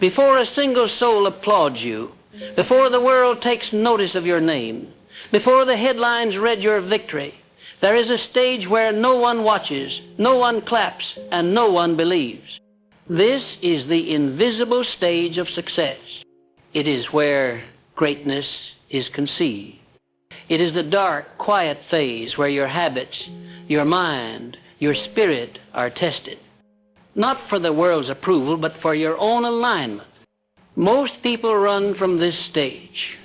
Before a single soul applauds you, before the world takes notice of your name, before the headlines read your victory, there is a stage where no one watches, no one claps, and no one believes. This is the invisible stage of success. It is where greatness is conceived. It is the dark, quiet phase where your habits, your mind, your spirit are tested. Not for the world's approval, but for your own alignment. Most people run from this stage.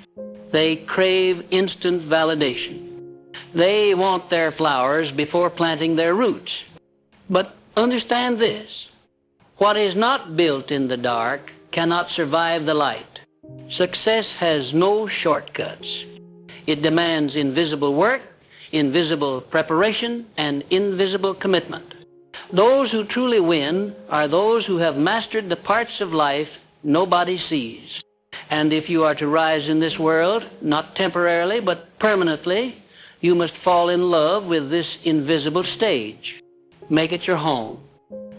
They crave instant validation. They want their flowers before planting their roots. But understand this. What is not built in the dark cannot survive the light. Success has no shortcuts. It demands invisible work, invisible preparation, and invisible commitment. Those who truly win are those who have mastered the parts of life nobody sees. And if you are to rise in this world, not temporarily but permanently, you must fall in love with this invisible stage. Make it your home.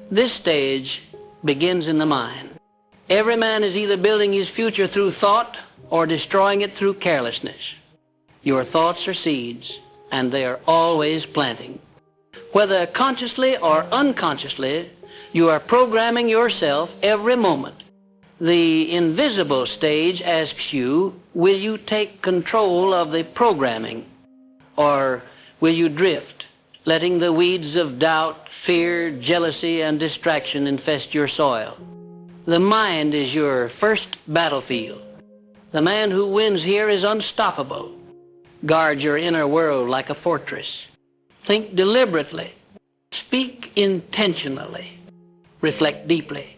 This stage begins in the mind. Every man is either building his future through thought or destroying it through carelessness. Your thoughts are seeds, and they are always planting. Whether consciously or unconsciously, you are programming yourself every moment. The invisible stage asks you, will you take control of the programming? Or will you drift, letting the weeds of doubt, fear, jealousy, and distraction infest your soil? The mind is your first battlefield. The man who wins here is unstoppable. Guard your inner world like a fortress. Think deliberately. Speak intentionally. Reflect deeply.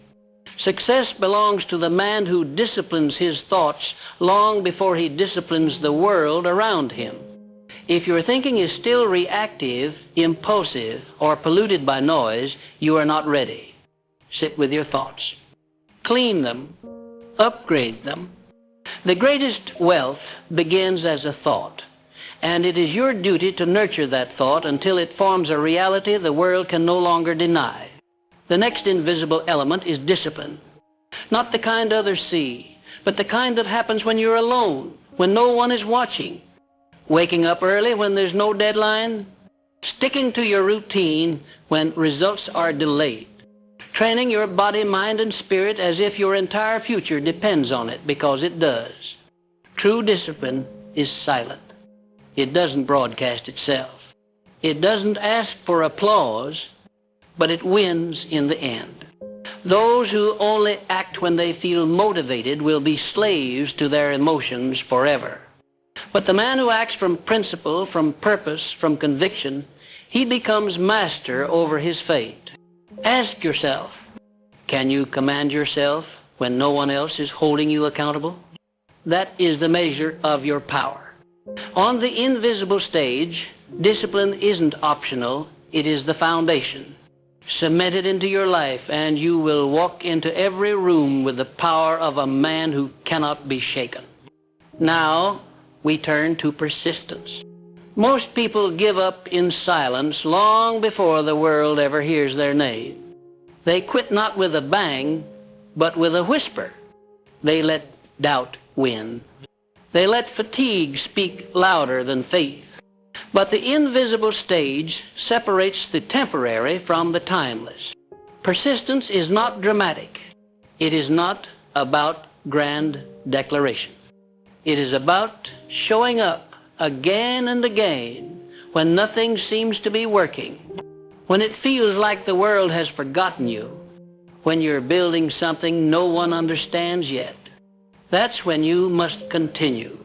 Success belongs to the man who disciplines his thoughts long before he disciplines the world around him. If your thinking is still reactive, impulsive, or polluted by noise, you are not ready. Sit with your thoughts. Clean them. Upgrade them. The greatest wealth begins as a thought, and it is your duty to nurture that thought until it forms a reality the world can no longer deny. The next invisible element is discipline. Not the kind others see, but the kind that happens when you're alone, when no one is watching. Waking up early when there's no deadline. Sticking to your routine when results are delayed. Training your body, mind, and spirit as if your entire future depends on it, because it does. True discipline is silent. It doesn't broadcast itself. It doesn't ask for applause, but it wins in the end. Those who only act when they feel motivated will be slaves to their emotions forever. But the man who acts from principle, from purpose, from conviction, he becomes master over his fate. Ask yourself, can you command yourself when no one else is holding you accountable? That is the measure of your power. On the invisible stage, discipline isn't optional, it is the foundation. Cement it into your life, and you will walk into every room with the power of a man who cannot be shaken. Now, we turn to persistence. Most people give up in silence long before the world ever hears their name. They quit not with a bang, but with a whisper. They let doubt win. They let fatigue speak louder than faith. But the invisible stage separates the temporary from the timeless. Persistence is not dramatic. It is not about grand declaration. It is about showing up again and again when nothing seems to be working, when it feels like the world has forgotten you, when you're building something no one understands yet. That's when you must continue,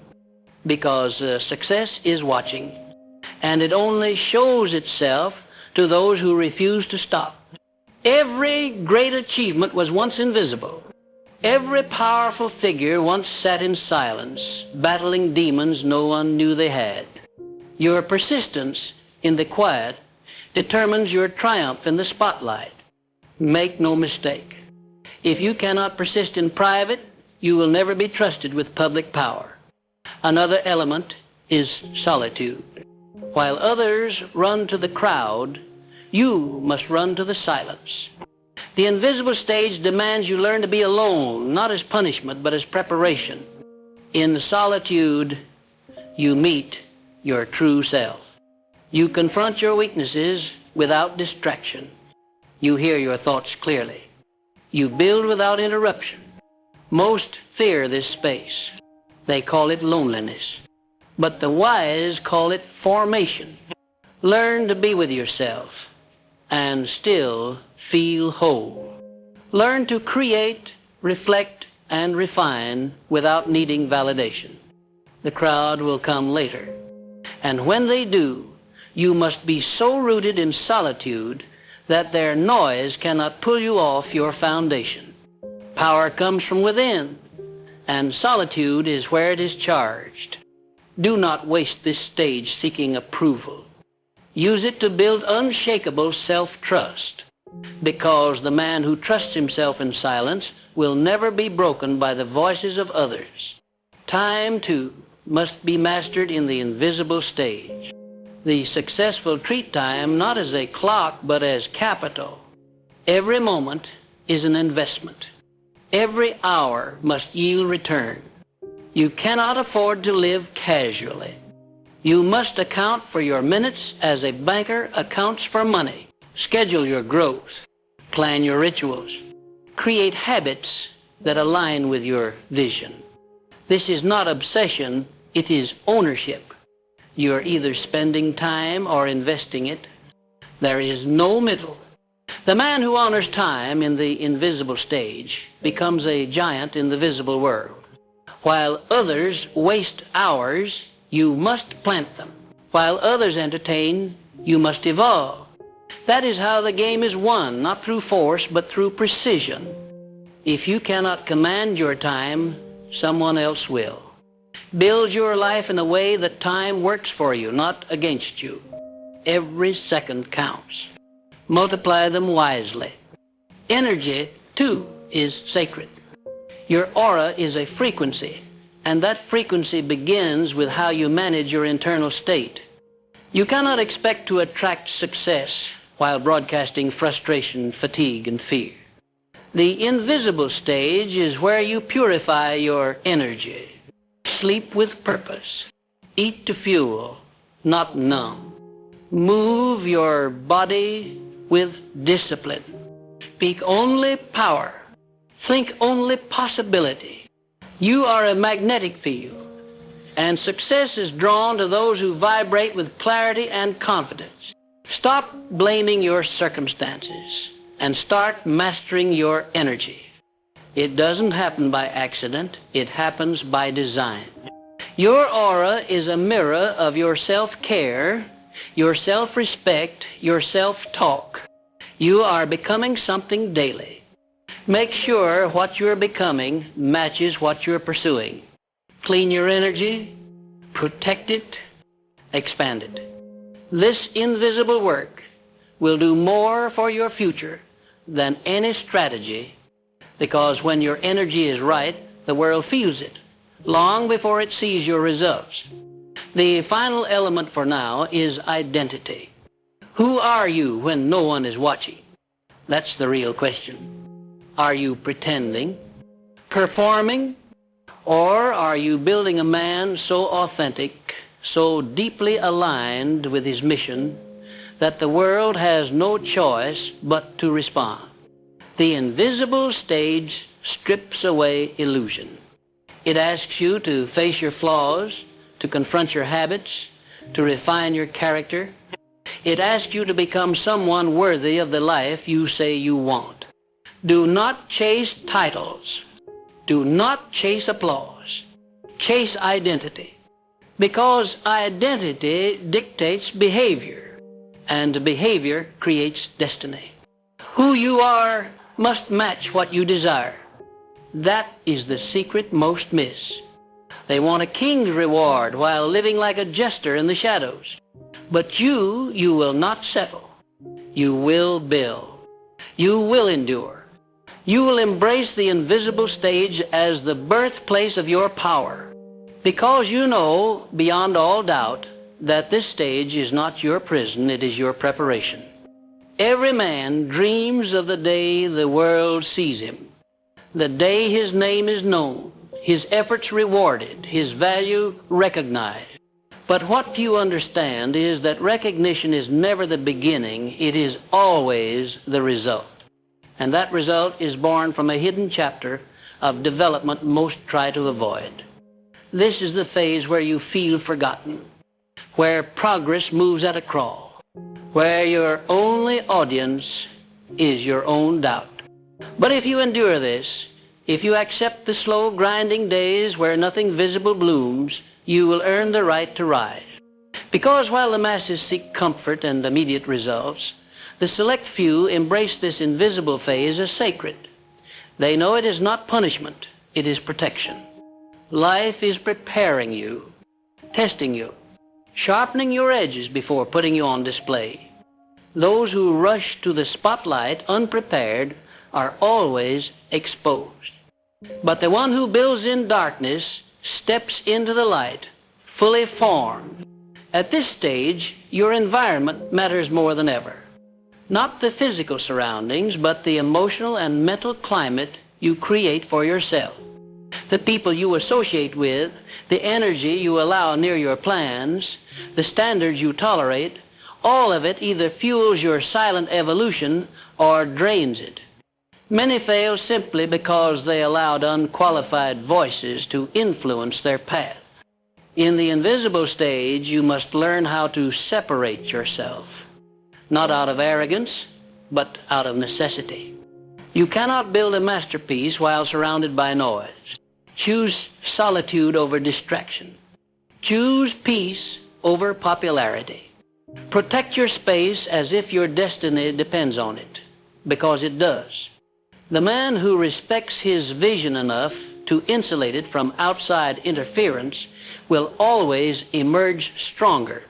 because success is watching, and it only shows itself to those who refuse to stop. Every great achievement was once invisible. Every powerful figure once sat in silence, battling demons no one knew they had. Your persistence in the quiet determines your triumph in the spotlight. Make no mistake. If you cannot persist in private, you will never be trusted with public power. Another element is solitude. While others run to the crowd, you must run to the silence. The invisible stage demands you learn to be alone, not as punishment, but as preparation. In solitude, you meet your true self. You confront your weaknesses without distraction. You hear your thoughts clearly. You build without interruption. Most fear this space. They call it loneliness. But the wise call it formation. Learn to be with yourself and still feel whole. Learn to create, reflect, and refine without needing validation. The crowd will come later. And when they do, you must be so rooted in solitude that their noise cannot pull you off your foundation. Power comes from within, and solitude is where it is charged. Do not waste this stage seeking approval. Use it to build unshakable self-trust, because the man who trusts himself in silence will never be broken by the voices of others. Time, too, must be mastered in the invisible stage. The successful treat time not as a clock, but as capital. Every moment is an investment. Every hour must yield return. You cannot afford to live casually. You must account for your minutes as a banker accounts for money. Schedule your growth. Plan your rituals. Create habits that align with your vision. This is not obsession, it is ownership. You are either spending time or investing it. There is no middle. The man who honors time in the invisible stage becomes a giant in the visible world. While others waste hours, you must plant them. While others entertain, you must evolve. That is how the game is won, not through force, but through precision. If you cannot command your time, someone else will. Build your life in a way that time works for you, not against you. Every second counts. Multiply them wisely. Energy, too, is sacred. Your aura is a frequency, and that frequency begins with how you manage your internal state. You cannot expect to attract success while broadcasting frustration, fatigue, and fear. The invisible stage is where you purify your energy. Sleep with purpose. Eat to fuel, not numb. Move your body with discipline. Speak only power. Think only possibility. You are a magnetic field, and success is drawn to those who vibrate with clarity and confidence. Stop blaming your circumstances and start mastering your energy. It doesn't happen by accident. It happens by design. Your aura is a mirror of your self-care, your self-respect, your self-talk. You are becoming something daily. Make sure what you're becoming matches what you're pursuing. Clean your energy, protect it, expand it. This invisible work will do more for your future than any strategy, because when your energy is right, the world feels it long before it sees your results. The final element for now is identity. Who are you when no one is watching? That's the real question. Are you pretending, performing, or are you building a man so authentic, so deeply aligned with his mission that the world has no choice but to respond? The invisible stage strips away illusion. It asks you to face your flaws, to confront your habits, to refine your character. It asks you to become someone worthy of the life you say you want. Do not chase titles. Do not chase applause. Chase identity. Because identity dictates behavior, and behavior creates destiny. Who you are must match what you desire. That is the secret most miss. They want a king's reward while living like a jester in the shadows. But you will not settle. You will build. You will endure. You will embrace the invisible stage as the birthplace of your power, because you know beyond all doubt that this stage is not your prison, it is your preparation. Every man dreams of the day the world sees him, the day his name is known, his efforts rewarded, his value recognized. But what you understand is that recognition is never the beginning, it is always the result. And that result is born from a hidden chapter of development most try to avoid. This is the phase where you feel forgotten, where progress moves at a crawl, where your only audience is your own doubt. But if you endure this, if you accept the slow grinding days where nothing visible blooms, you will earn the right to rise. Because while the masses seek comfort and immediate results, the select few embrace this invisible phase as sacred. They know it is not punishment, it is protection. Life is preparing you, testing you, sharpening your edges before putting you on display. Those who rush to the spotlight unprepared are always exposed. But the one who builds in darkness steps into the light, fully formed. At this stage, your environment matters more than ever. Not the physical surroundings, but the emotional and mental climate you create for yourself. The people you associate with, the energy you allow near your plans, the standards you tolerate, all of it either fuels your silent evolution or drains it. Many fail simply because they allowed unqualified voices to influence their path. In the invisible stage, you must learn how to separate yourself, not out of arrogance, but out of necessity. You cannot build a masterpiece while surrounded by noise. Choose solitude over distraction. Choose peace over popularity. Protect your space as if your destiny depends on it, because it does. The man who respects his vision enough to insulate it from outside interference will always emerge stronger.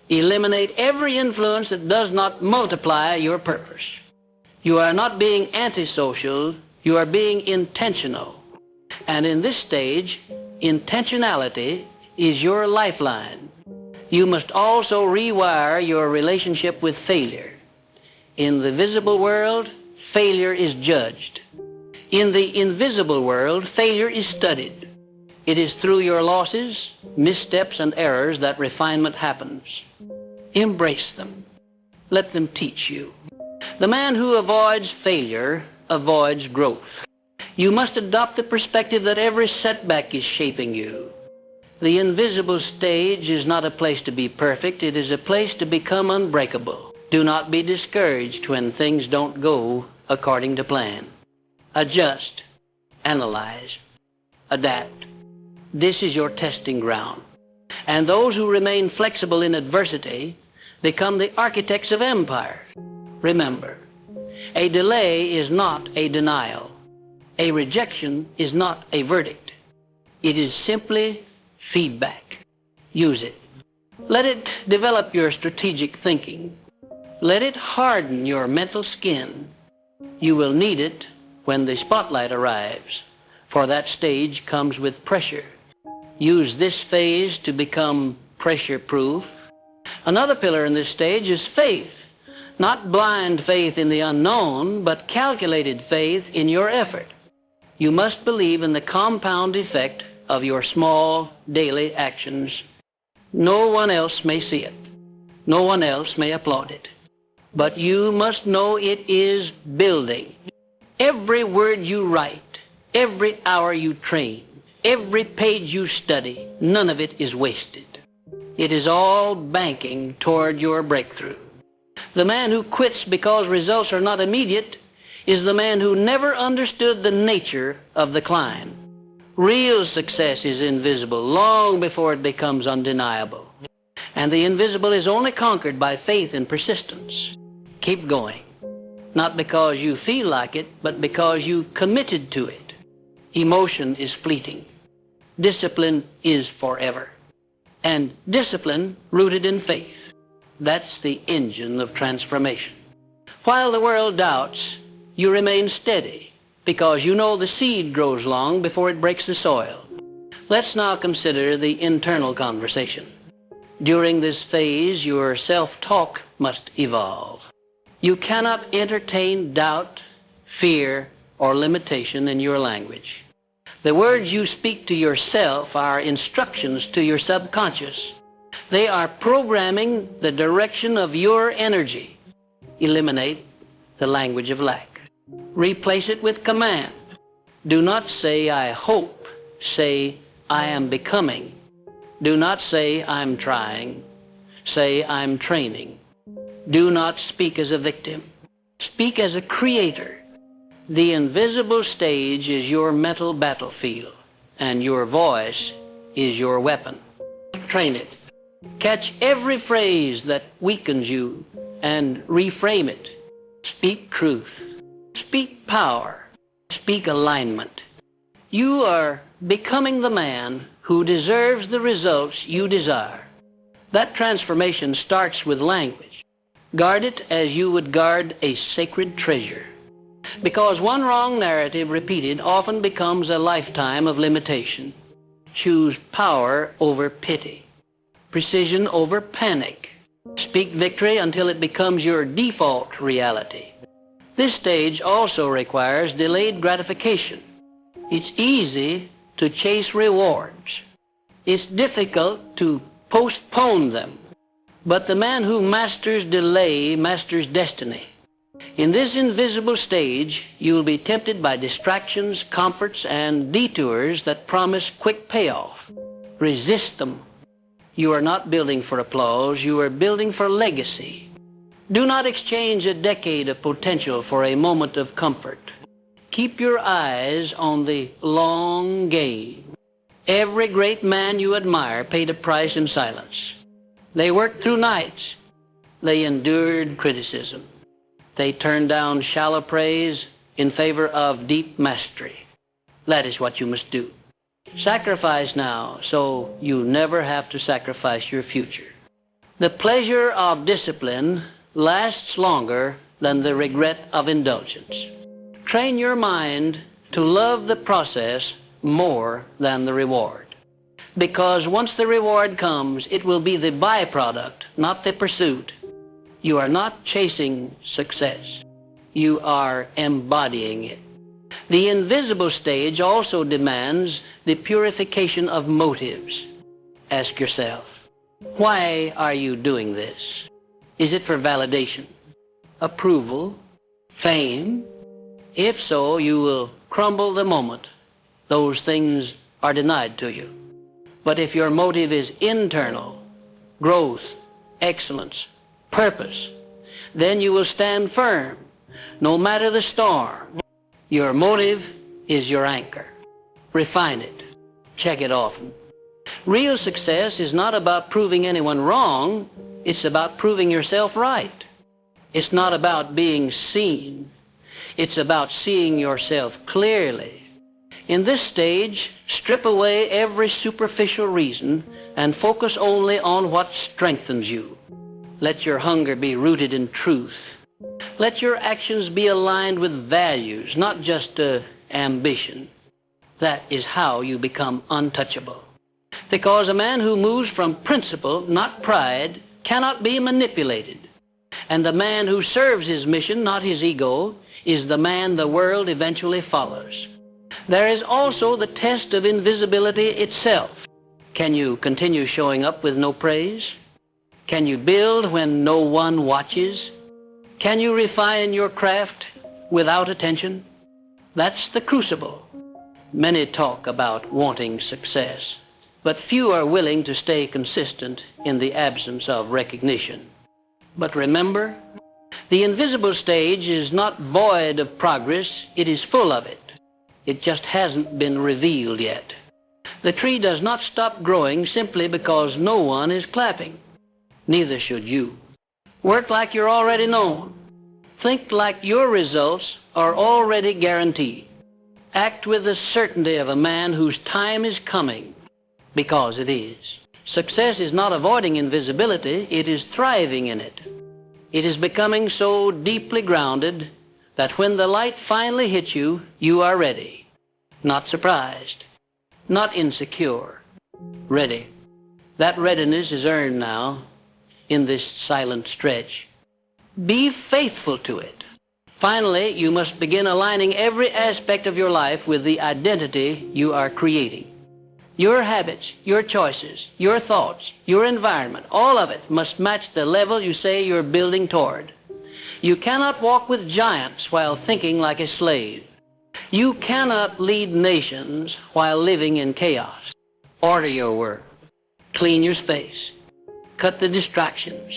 Eliminate every influence that does not multiply your purpose. You are not being antisocial, you are being intentional. And in this stage, intentionality is your lifeline. You must also rewire your relationship with failure. In the visible world, failure is judged. In the invisible world, failure is studied. It is through your losses, missteps, and errors that refinement happens. Embrace them. Let them teach you. The man who avoids failure avoids growth. You must adopt the perspective that every setback is shaping you. The invisible stage is not a place to be perfect. It is a place to become unbreakable. Do not be discouraged when things don't go according to plan. Adjust, analyze, adapt. This is your testing ground. And those who remain flexible in adversity become the architects of empire. Remember, a delay is not a denial. A rejection is not a verdict. It is simply feedback. Use it. Let it develop your strategic thinking. Let it harden your mental skin. You will need it when the spotlight arrives, for that stage comes with pressure. Use this phase to become pressure-proof. Another pillar in this stage is faith. Not blind faith in the unknown, but calculated faith in your effort. You must believe in the compound effect of your small daily actions. No one else may see it. No one else may applaud it. But you must know it is building. Every word you write, every hour you train, every page you study, none of it is wasted. It is all banking toward your breakthrough. The man who quits because results are not immediate is the man who never understood the nature of the climb. Real success is invisible long before it becomes undeniable. And the invisible is only conquered by faith and persistence. Keep going. Not because you feel like it, but because you committed to it. Emotion is fleeting. Discipline is forever. And discipline rooted in faith. That's the engine of transformation. While the world doubts, you remain steady because you know the seed grows long before it breaks the soil. Let's now consider the internal conversation. During this phase, your self-talk must evolve. You cannot entertain doubt, fear, or limitation in your language. The words you speak to yourself are instructions to your subconscious. They are programming the direction of your energy. Eliminate the language of lack. Replace it with command. Do not say, I hope. Say, I am becoming. Do not say, I'm trying. Say, I'm training. Do not speak as a victim. Speak as a creator. The invisible stage is your mental battlefield, and your voice is your weapon. Train it. Catch every phrase that weakens you and reframe it. Speak truth. Speak power. Speak alignment. You are becoming the man who deserves the results you desire. That transformation starts with language. Guard it as you would guard a sacred treasure. Because one wrong narrative repeated often becomes a lifetime of limitation. Choose power over pity. Precision over panic. Speak victory until it becomes your default reality. This stage also requires delayed gratification. It's easy to chase rewards. It's difficult to postpone them. But the man who masters delay masters destiny. In this invisible stage, you will be tempted by distractions, comforts, and detours that promise quick payoff. Resist them. You are not building for applause. You are building for legacy. Do not exchange a decade of potential for a moment of comfort. Keep your eyes on the long game. Every great man you admire paid a price in silence. They worked through nights. They endured criticism. They turned down shallow praise in favor of deep mastery. That is what you must do. Sacrifice now so you never have to sacrifice your future. The pleasure of discipline lasts longer than the regret of indulgence. Train your mind to love the process more than the reward. Because once the reward comes, it will be the byproduct, not the pursuit. You are not chasing success. You are embodying it. The invisible stage also demands the purification of motives. Ask yourself, why are you doing this? Is it for validation, approval, fame? If so, you will crumble the moment those things are denied to you. But if your motive is internal, growth, excellence, purpose, then you will stand firm, no matter the storm. Your motive is your anchor. Refine it. Check it often. Real success is not about proving anyone wrong. It's about proving yourself right. It's not about being seen. It's about seeing yourself clearly. In this stage, strip away every superficial reason and focus only on what strengthens you. Let your hunger be rooted in truth. Let your actions be aligned with values, not just ambition. That is how you become untouchable. Because a man who moves from principle, not pride, cannot be manipulated. And the man who serves his mission, not his ego, is the man the world eventually follows. There is also the test of invisibility itself. Can you continue showing up with no praise? Can you build when no one watches? Can you refine your craft without attention? That's the crucible. Many talk about wanting success, but few are willing to stay consistent in the absence of recognition. But remember, the invisible stage is not void of progress, it is full of it. It just hasn't been revealed yet. The tree does not stop growing simply because no one is clapping. Neither should you. Work like you're already known. Think like your results are already guaranteed. Act with the certainty of a man whose time is coming, because it is. Success is not avoiding invisibility, it is thriving in it. It is becoming so deeply grounded that when the light finally hits you, you are ready. Not surprised. Not insecure. Ready. That readiness is earned now in this silent stretch. Be faithful to it. Finally, you must begin aligning every aspect of your life with the identity you are creating. Your habits, your choices, your thoughts, your environment, all of it must match the level you say you're building toward. You cannot walk with giants while thinking like a slave. You cannot lead nations while living in chaos. Order your work. Clean your space. Cut the distractions.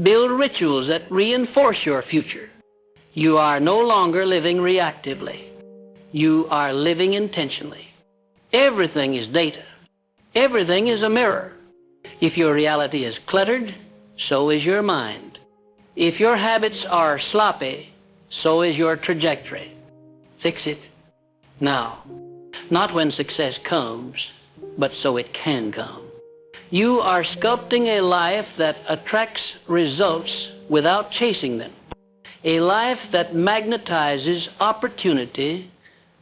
Build rituals that reinforce your future. You are no longer living reactively. You are living intentionally. Everything is data. Everything is a mirror. If your reality is cluttered, so is your mind. If your habits are sloppy, so is your trajectory. Fix it now. Not when success comes, but so it can come. You are sculpting a life that attracts results without chasing them. A life that magnetizes opportunity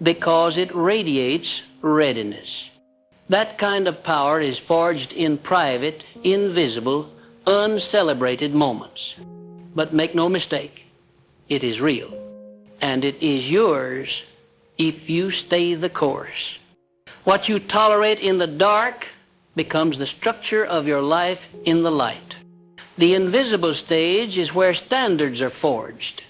because it radiates readiness. That kind of power is forged in private, invisible, uncelebrated moments. But make no mistake, it is real. And it is yours if you stay the course. What you tolerate in the dark becomes the structure of your life in the light. The invisible stage is where standards are forged.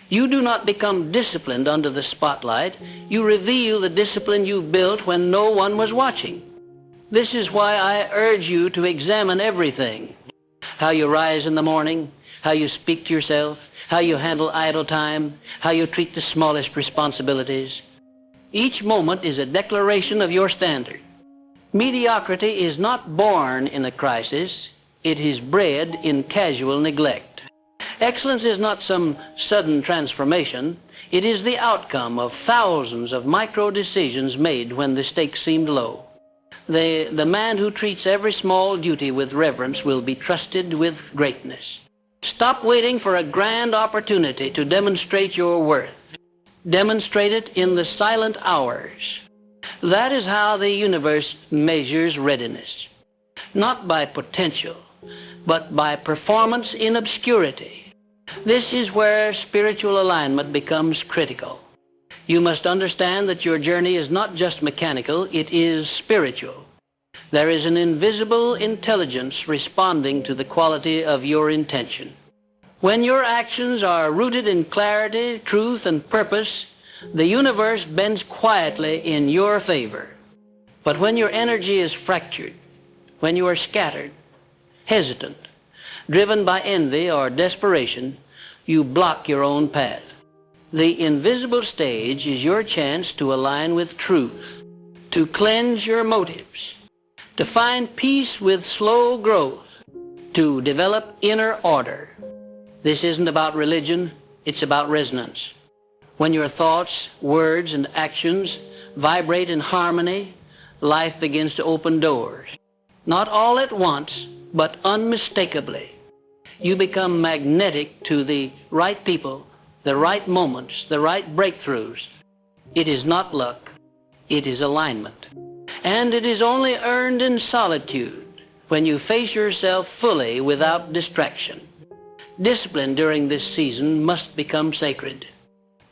You do not become disciplined under the spotlight. You reveal the discipline you built when no one was watching. This is why I urge you to examine everything. How you rise in the morning, how you speak to yourself, how you handle idle time, how you treat the smallest responsibilities. Each moment is a declaration of your standard. Mediocrity is not born in a crisis. It is bred in casual neglect. Excellence is not some sudden transformation. It is the outcome of thousands of micro decisions made when the stakes seemed low. The man who treats every small duty with reverence will be trusted with greatness. Stop waiting for a grand opportunity to demonstrate your worth. Demonstrate it in the silent hours. That is how the universe measures readiness. Not by potential, but by performance in obscurity. This is where spiritual alignment becomes critical. You must understand that your journey is not just mechanical, it is spiritual. There is an invisible intelligence responding to the quality of your intention. When your actions are rooted in clarity, truth, and purpose, the universe bends quietly in your favor. But when your energy is fractured, when you are scattered, hesitant, driven by envy or desperation, you block your own path. The invisible stage is your chance to align with truth, to cleanse your motives, to find peace with slow growth, to develop inner order. This isn't about religion, it's about resonance. When your thoughts, words, and actions vibrate in harmony, life begins to open doors. Not all at once, but unmistakably. You become magnetic to the right people, the right moments, the right breakthroughs. It is not luck, it is alignment. And it is only earned in solitude, when you face yourself fully without distraction. Discipline during this season must become sacred.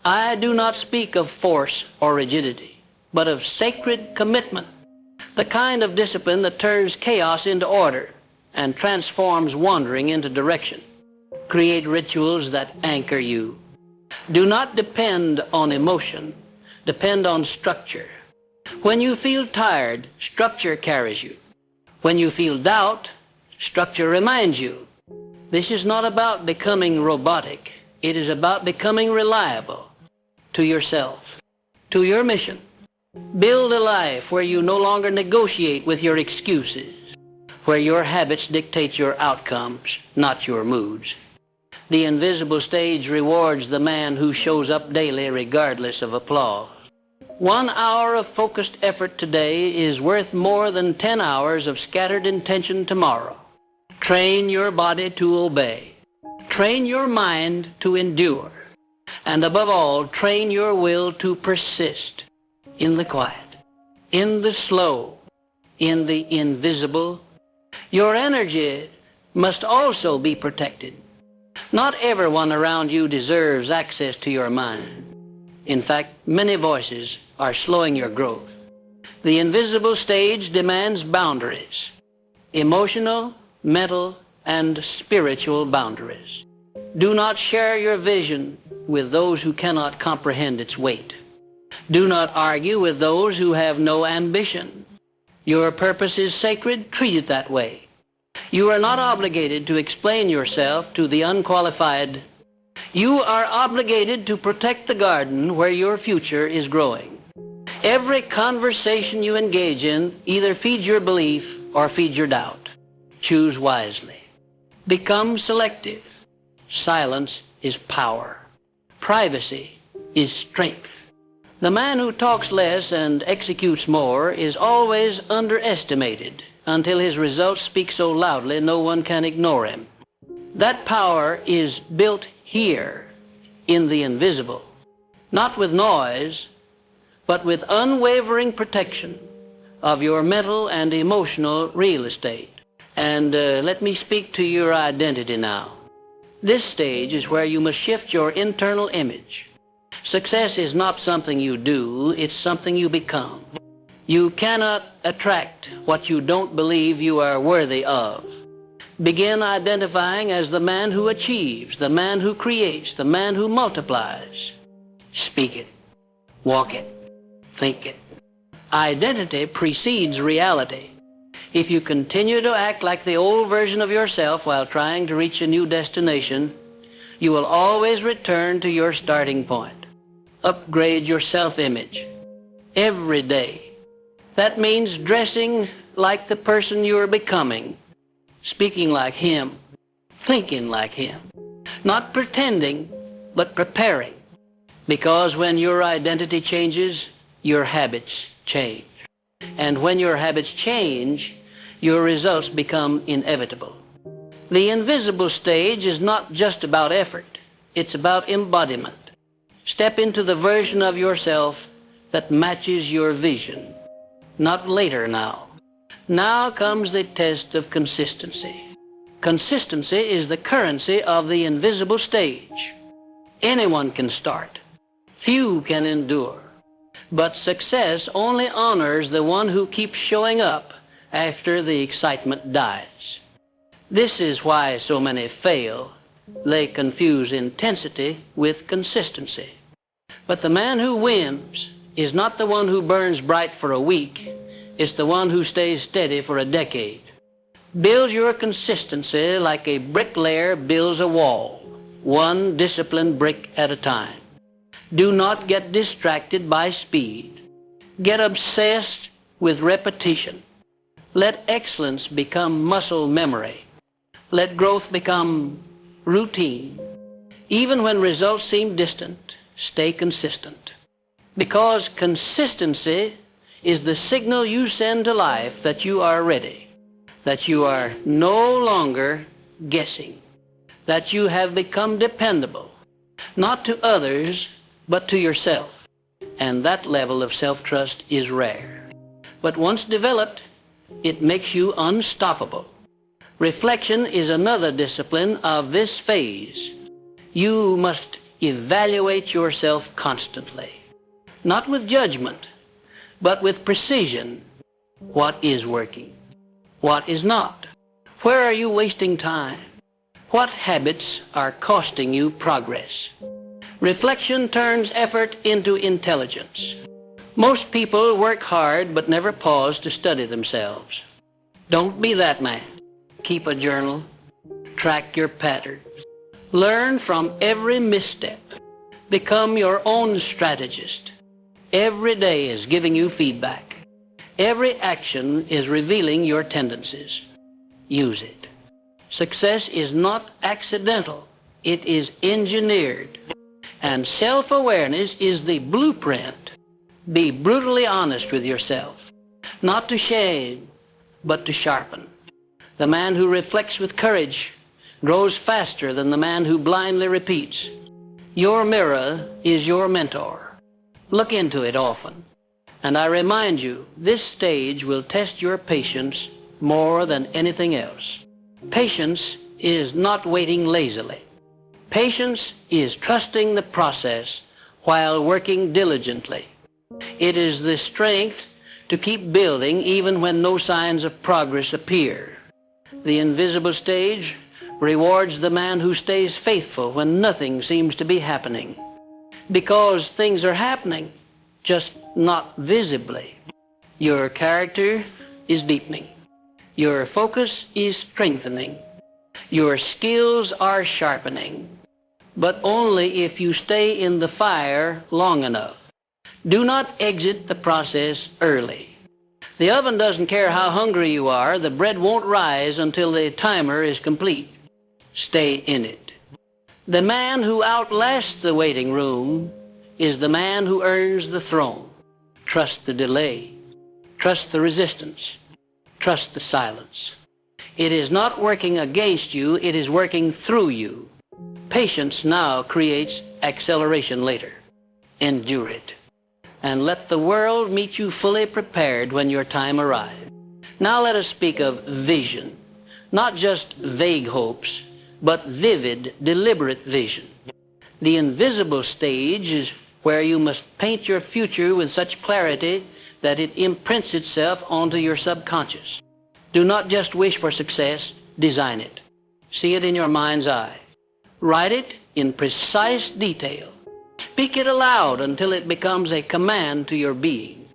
I do not speak of force or rigidity, but of sacred commitment, the kind of discipline that turns chaos into order and transforms wandering into direction. Create rituals that anchor you. Do not depend on emotion. Depend on structure. When you feel tired, structure carries you. When you feel doubt, structure reminds you. This is not about becoming robotic. It is about becoming reliable to yourself, to your mission. Build a life where you no longer negotiate with your excuses, where your habits dictate your outcomes, not your moods. The invisible stage rewards the man who shows up daily regardless of applause. 1 hour of focused effort today is worth more than 10 hours of scattered intention tomorrow. Train your body to obey. Train your mind to endure. And above all, train your will to persist in the quiet, in the slow, in the invisible. Your energy must also be protected. Not everyone around you deserves access to your mind. In fact, many voices are slowing your growth. The invisible stage demands boundaries, emotional, mental, and spiritual boundaries. Do not share your vision with those who cannot comprehend its weight. Do not argue with those who have no ambition. Your purpose is sacred, treat it that way. You are not obligated to explain yourself to the unqualified. You are obligated to protect the garden where your future is growing. Every conversation you engage in either feeds your belief or feeds your doubt. Choose wisely. Become selective. Silence is power. Privacy is strength. The man who talks less and executes more is always underestimated until his results speak so loudly no one can ignore him. That power is built here in the invisible, not with noise, but with unwavering protection of your mental and emotional real estate. And let me speak to your identity now. This stage is where you must shift your internal image. Success is not something you do, it's something you become. You cannot attract what you don't believe you are worthy of. Begin identifying as the man who achieves, the man who creates, the man who multiplies. Speak it, walk it, think it. Identity precedes reality. If you continue to act like the old version of yourself while trying to reach a new destination, you will always return to your starting point. Upgrade your self-image every day. That means dressing like the person you are becoming, speaking like him, thinking like him, not pretending, but preparing. Because when your identity changes, your habits change. And when your habits change, your results become inevitable. The invisible stage is not just about effort. It's about embodiment. Step into the version of yourself that matches your vision. Not later now. Now comes the test of consistency. Consistency is the currency of the invisible stage. Anyone can start. Few can endure. But success only honors the one who keeps showing up after the excitement dies. This is why so many fail. They confuse intensity with consistency. But the man who wins is not the one who burns bright for a week. It's the one who stays steady for a decade. Build your consistency like a bricklayer builds a wall, one disciplined brick at a time. Do not get distracted by speed. Get obsessed with repetition. Let excellence become muscle memory. Let growth become routine. Even when results seem distant, stay consistent. Because consistency is the signal you send to life that you are ready, that you are no longer guessing, that you have become dependable, not to others, but to yourself. And that level of self-trust is rare. But once developed, it makes you unstoppable. Reflection is another discipline of this phase. You must evaluate yourself constantly, not with judgment, but with precision. What is working? What is not? Where are you wasting time? What habits are costing you progress? Reflection turns effort into intelligence. Most people work hard but never pause to study themselves. Don't be that man. Keep a journal. Track your patterns. Learn from every misstep. Become your own strategist. Every day is giving you feedback. Every action is revealing your tendencies. Use it. Success is not accidental. It is engineered. And self-awareness is the blueprint. Be brutally honest with yourself. Not to shame, but to sharpen. The man who reflects with courage grows faster than the man who blindly repeats. Your mirror is your mentor. Look into it often. And I remind you, this stage will test your patience more than anything else. Patience is not waiting lazily. Patience is trusting the process while working diligently. It is the strength to keep building even when no signs of progress appear. The invisible stage rewards the man who stays faithful when nothing seems to be happening. Because things are happening, just not visibly. Your character is deepening. Your focus is strengthening. Your skills are sharpening. But only if you stay in the fire long enough. Do not exit the process early. The oven doesn't care how hungry you are. The bread won't rise until the timer is complete. Stay in it. The man who outlasts the waiting room is the man who earns the throne. Trust the delay. Trust the resistance. Trust the silence. It is not working against you, it is working through you. Patience now creates acceleration later. Endure it. And let the world meet you fully prepared when your time arrives. Now let us speak of vision. Not just vague hopes, but vivid, deliberate vision. The invisible stage is where you must paint your future with such clarity that it imprints itself onto your subconscious. Do not just wish for success, design it. See it in your mind's eye. Write it in precise detail. Speak it aloud until it becomes a command to your being.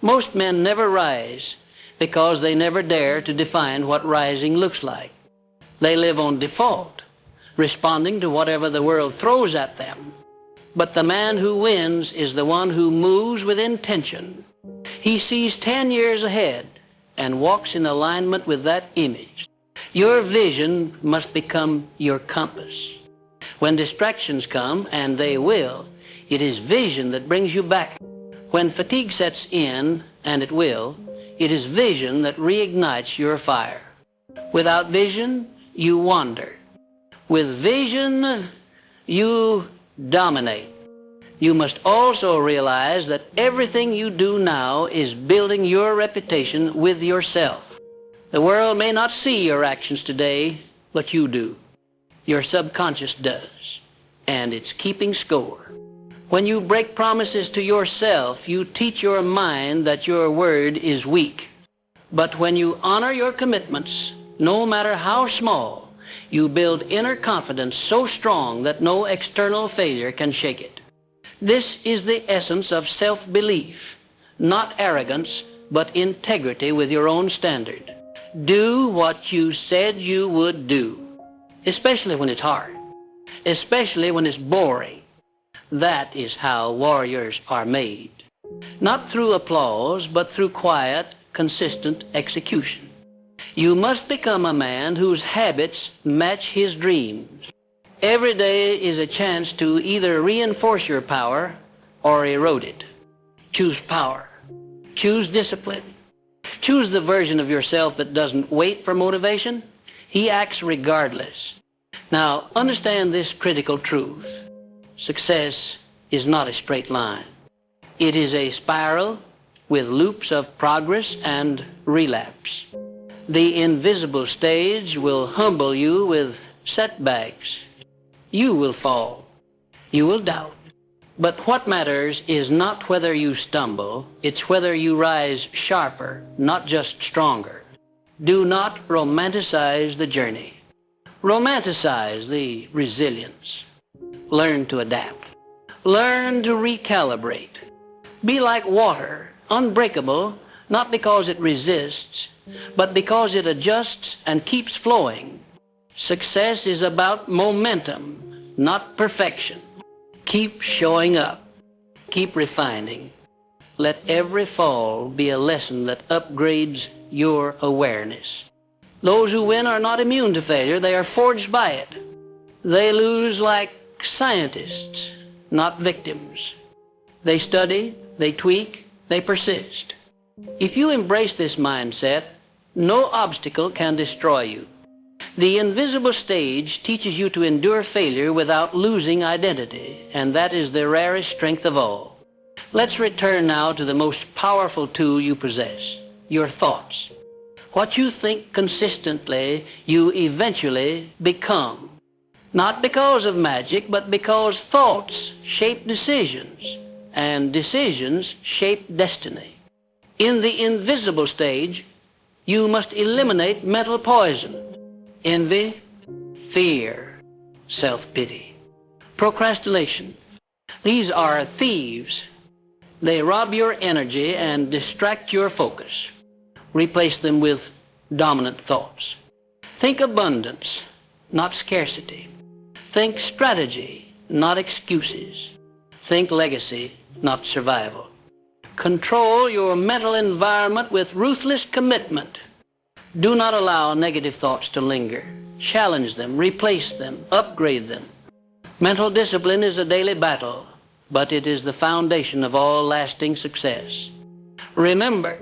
Most men never rise because they never dare to define what rising looks like. They live on default, responding to whatever the world throws at them. But the man who wins is the one who moves with intention. He sees 10 years ahead and walks in alignment with that image. Your vision must become your compass. When distractions come, and they will, it is vision that brings you back. When fatigue sets in, and it will, it is vision that reignites your fire. Without vision, you wander. With vision, you dominate. You must also realize that everything you do now is building your reputation with yourself. The world may not see your actions today, but you do. Your subconscious does, and it's keeping score. When you break promises to yourself, you teach your mind that your word is weak. But when you honor your commitments, no matter how small, you build inner confidence so strong that no external failure can shake it. This is the essence of self-belief, not arrogance, but integrity with your own standard. Do what you said you would do, especially when it's hard, especially when it's boring. That is how warriors are made. Not through applause, but through quiet, consistent execution. You must become a man whose habits match his dreams. Every day is a chance to either reinforce your power or erode it. Choose power. Choose discipline. Choose the version of yourself that doesn't wait for motivation. He acts regardless. Now, understand this critical truth. Success is not a straight line. It is a spiral with loops of progress and relapse. The invisible stage will humble you with setbacks. You will fall. You will doubt. But what matters is not whether you stumble, it's whether you rise sharper, not just stronger. Do not romanticize the journey. Romanticize the resilience. Learn to adapt. Learn to recalibrate. Be like water, unbreakable, not because it resists, but because it adjusts and keeps flowing. Success is about momentum, not perfection. Keep showing up. Keep refining. Let every fall be a lesson that upgrades your awareness. Those who win are not immune to failure. They are forged by it. They lose like scientists, not victims. They study, they tweak, they persist. If you embrace this mindset, no obstacle can destroy you. The invisible stage teaches you to endure failure without losing identity, and that is the rarest strength of all. Let's return now to the most powerful tool you possess, your thoughts. What you think consistently, you eventually become. Not because of magic, but because thoughts shape decisions, and decisions shape destiny. In the invisible stage, you must eliminate mental poison, envy, fear, self-pity, procrastination. These are thieves. They rob your energy and distract your focus. Replace them with dominant thoughts. Think abundance, not scarcity. Think strategy, not excuses. Think legacy, not survival. Control your mental environment with ruthless commitment. Do not allow negative thoughts to linger. Challenge them, replace them, upgrade them. Mental discipline is a daily battle, but it is the foundation of all lasting success. Remember,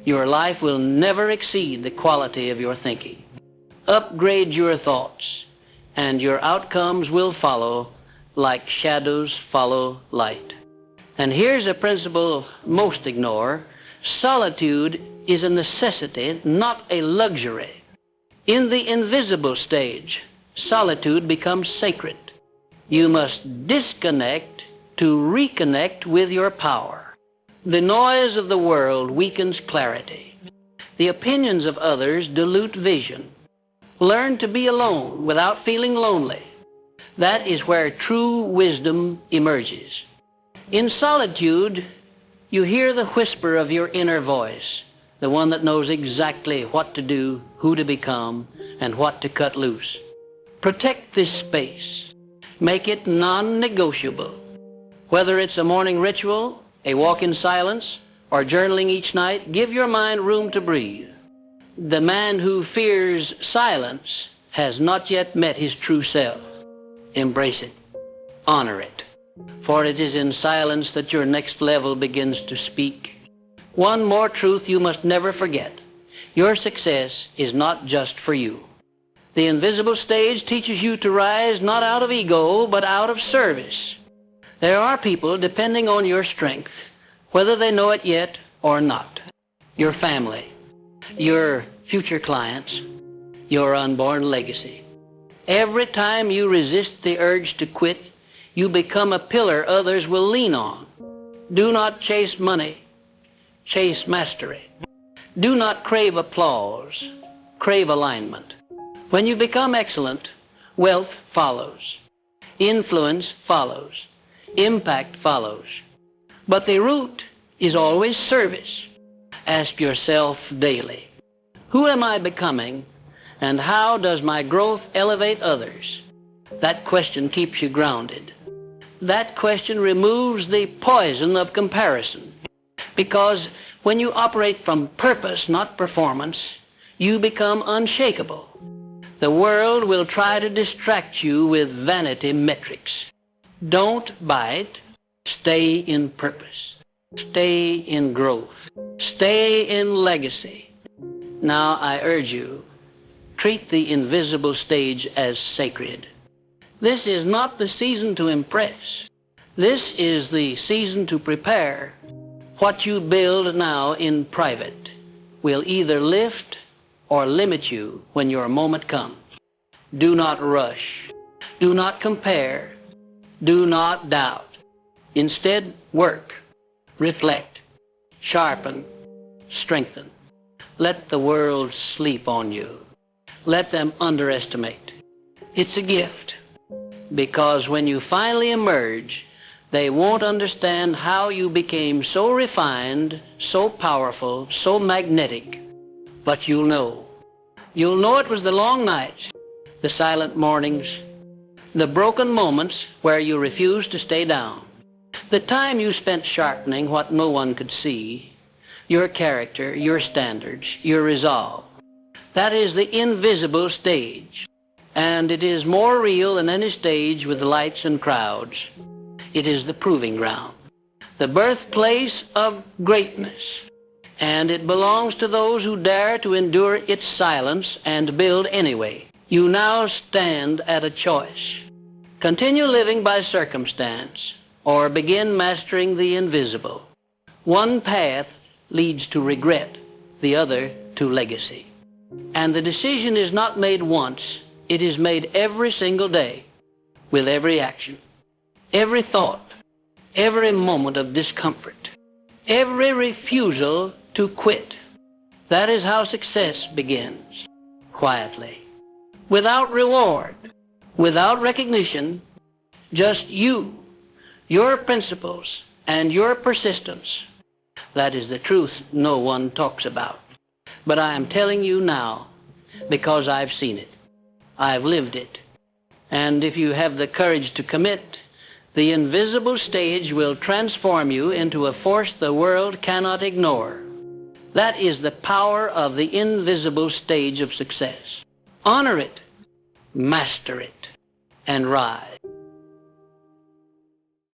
your life will never exceed the quality of your thinking. Upgrade your thoughts, and your outcomes will follow like shadows follow light. And here's a principle most ignore. Solitude is a necessity, not a luxury. In the invisible stage, solitude becomes sacred. You must disconnect to reconnect with your power. The noise of the world weakens clarity. The opinions of others dilute vision. Learn to be alone without feeling lonely. That is where true wisdom emerges. In solitude, you hear the whisper of your inner voice, the one that knows exactly what to do, who to become, and what to cut loose. Protect this space. Make it non-negotiable. Whether it's a morning ritual, a walk in silence, or journaling each night, give your mind room to breathe. The man who fears silence has not yet met his true self. Embrace it. Honor it. For it is in silence that your next level begins to speak. One more truth you must never forget. Your success is not just for you. The invisible stage teaches you to rise not out of ego, but out of service. There are people depending on your strength, whether they know it yet or not. Your family, your future clients, your unborn legacy. Every time you resist the urge to quit, you become a pillar others will lean on. Do not chase money, chase mastery. Do not crave applause, crave alignment. When you become excellent, wealth follows. Influence follows. Impact follows. But the root is always service. Ask yourself daily, who am I becoming, and how does my growth elevate others? That question keeps you grounded. That question removes the poison of comparison. Because when you operate from purpose, not performance, you become unshakable. The world will try to distract you with vanity metrics. Don't bite. Stay in purpose. Stay in growth. Stay in legacy. Now I urge you, treat the invisible stage as sacred. This is not the season to impress. This is the season to prepare. What you build now in private will either lift or limit you when your moment comes. Do not rush. Do not compare. Do not doubt. Instead, work, reflect, sharpen, strengthen. Let the world sleep on you. Let them underestimate. It's a gift, because when you finally emerge, they won't understand how you became so refined, so powerful, so magnetic. But you'll know. You'll know it was the long nights, the silent mornings, the broken moments where you refused to stay down, the time you spent sharpening what no one could see, your character, your standards, your resolve. That is the invisible stage, and it is more real than any stage with lights and crowds. It is the proving ground, the birthplace of greatness, and it belongs to those who dare to endure its silence and build anyway. You now stand at a choice. Continue living by circumstance, or begin mastering the invisible. One path leads to regret, the other to legacy. And the decision is not made once, It is made every single day with every action, every thought, every moment of discomfort, every refusal to quit. That is how success begins, quietly, without reward, without recognition, just you, your principles, and your persistence. That is the truth no one talks about. But I am telling you now because I've seen it. I've lived it. And if you have the courage to commit, the invisible stage will transform you into a force the world cannot ignore. That is the power of the invisible stage of success. Honor it, master it, and rise.